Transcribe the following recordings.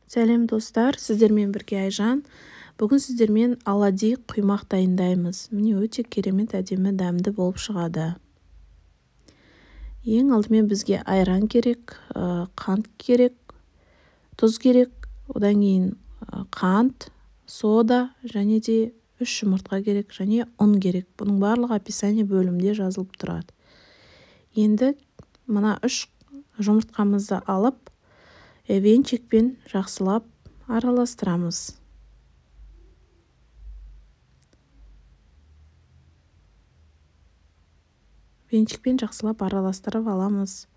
Сәлем достар, сіздермен бірге Айжан. Бүгін сіздермен оладьи құймақ дайындаймыз. Міне өте керемет әдемі дәмді болып шығады. Ең алдымен бізге айран керек, қант керек, тұз керек, одан кейін қант, сода және де 3 жұмыртқа керек және ұн керек. Бұның барлығы описание бөлімде жазылып тұрады. Енді мына 3 жұмыртқамызды алып, венчикпен жақсылап араластырамыз. Венчикпен жақсылап араластырып аламыз.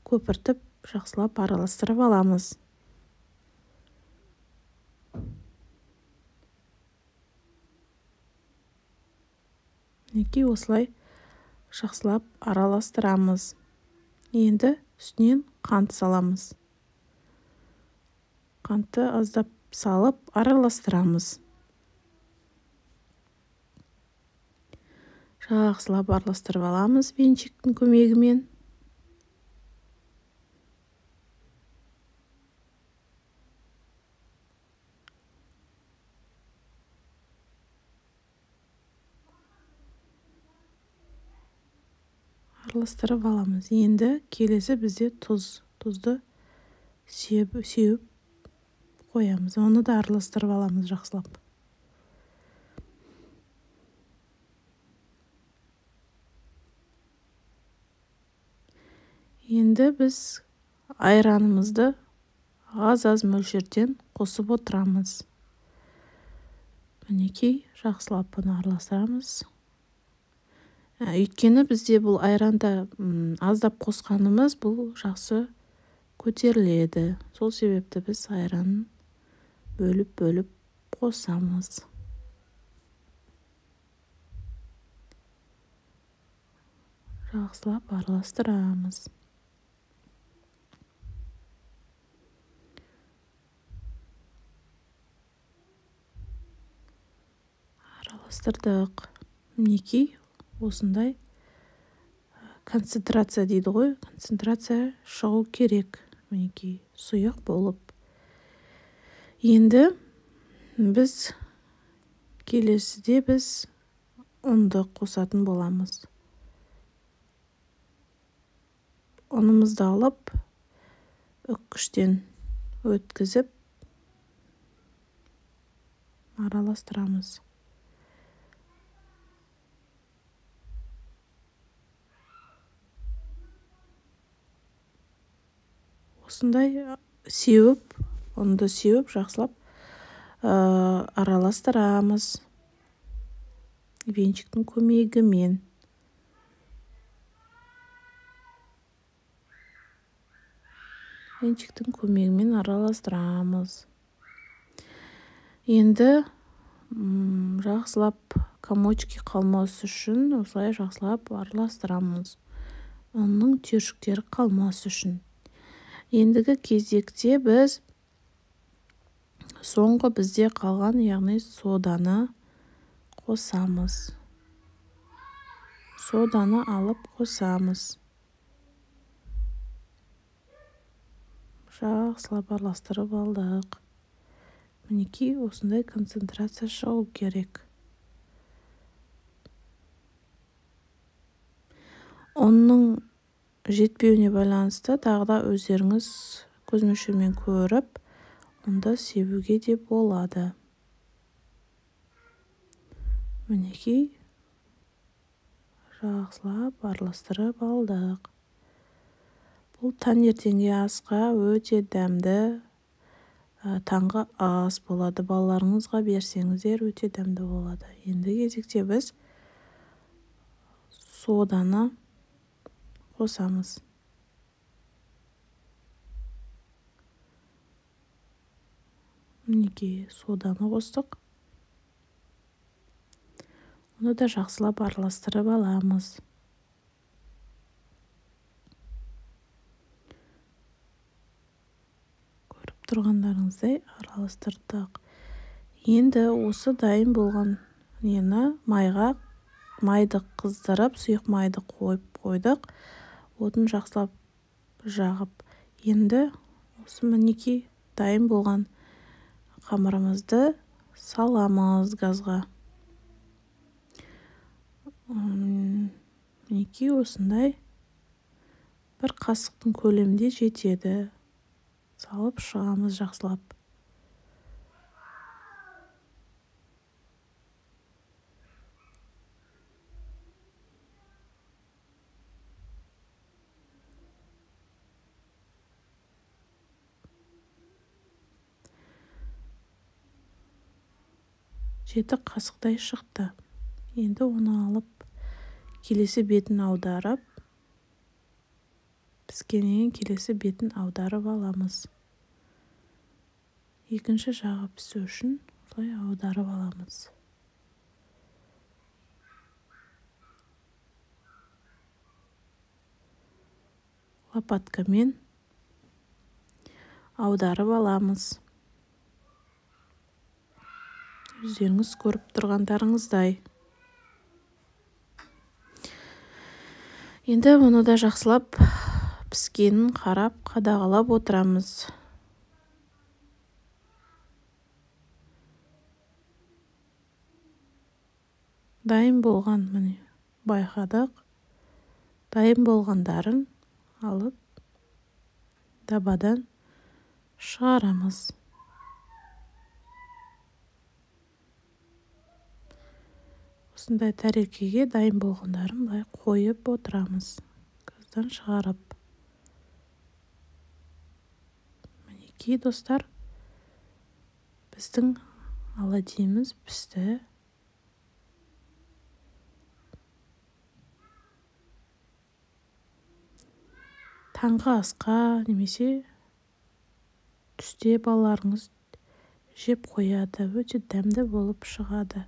Көпіртіп жақсылап араластырып аламыз. Мінекей осылай жақсылап араластырамыз. Енді үстінен қант саламыз. Қантты аздап салып араластырамыз. Жақсылап араластырып аламыз венчиктің көмегімен. Араластырып аламыз. Енді келесі бізде тұзды сеуіп қоямыз. Оны да араластырып аламыз жақсылап. Енді біз айранымызды аз мөлшерден қосып отырамыз. Мінекей жақсылап бұны араластырамыз. Өйткені бізде бұл айранда аздап қосқанымыз бұл жақсы көтеріледі. Сол себепті біз айранын бөліп қосамыз. Жақсылап араластырамыз. Араластырдық. Мінекей осындай концентрация дейді ғой. Концентрация шығу керек. Мінекей сұйық болып. Енді келесіде біз ұнды қосатын боламыз. Ұнымызды алып, үккіштен өткізіп араластырамыз. Осындай ұнды сеуіп, жақсылап араластырамыз венчиктің көмегімен. Араластырамыз. Енді жақсылап комочки қалмас үшін осылай жақсылап араластырамыз. Оның түйіршіктері қалмас үшін. Ендігі кезекте біз соңғы бізде қалған, яғни соданы қосамыз. Соданы алып қосамыз. Жақсылап араластырып алдық. Мінекей осындай концентрация шығу керек. Оның жетпеуіне байланысты тағы да өздеріңіз көзмөлшермен көріп, онда себуге де болады. Мінекей жақсылап араластырып алдық. Бұл таңертеңгі асқа өте дәмді таңғы ас болады. Балаларыңызға берсеңіздер өте дәмді болады. Енді кезекте біз соданы қосамыз. Мінекей соданы қостық. Оны да жақсылап араластырып аламыз. Көріп тұрғандарыңыздай араластырдық. Енді осы дайын болған майды қыздырып, сұйық майды қойдық. Отын жақсылап жағып. Енді осы мінекей дайын болған қамырымызды саламыз газға. Мінекей осындай бір қасықтың көлемінде жетеді. Салып шығамыз жақсылап. Жеті қасықтай шықты. Енді оны алып, келесі бетін аударып, піскеннен келесі бетін аударып аламыз. Екінші жағы пісу үшін солай аударып аламыз. Лопаткамен аударып аламыз. Өздеріңіз көріп тұрғандарыңыздай. Енді оны да жақсылап піскенін қарап, қадағалап отырамыз. Дайын болған, міне, байқадық. Дайын болғандарын алып, дабадан шығарамыз. Осындай тәрелкеге дайын болғандарын былай қойып отырамыз. Газдан шығарып. Мінекей достар, біздің оладьиміз пісті. Таңғы асқа немесе түсте балаларыңыз жеп қояды. Өте дәмді болып шығады.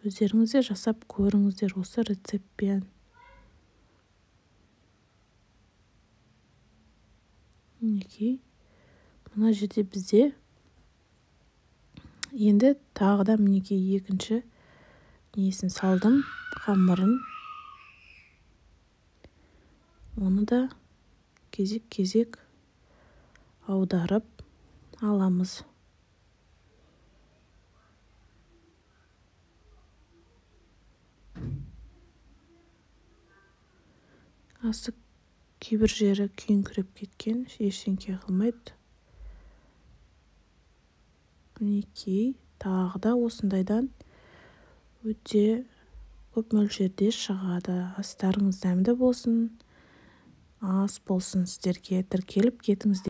Өздеріңіз де жасап көріңіздер осы рецептпен. Мінекей, мына жерде бізде енді тағы да мінекей екінші несін салдым, қамырын. Оны да кезек-кезек аударып аламыз. Асы кейбір жері күйіңкіреп кеткен, ештеңе қылмайды. Мінекей, тағы да осындайдан өте көп мөлшерде шығады. Астарыңыз дәмді болсын, ас болсын сіздерге. Тіркеліп кетіңіздер.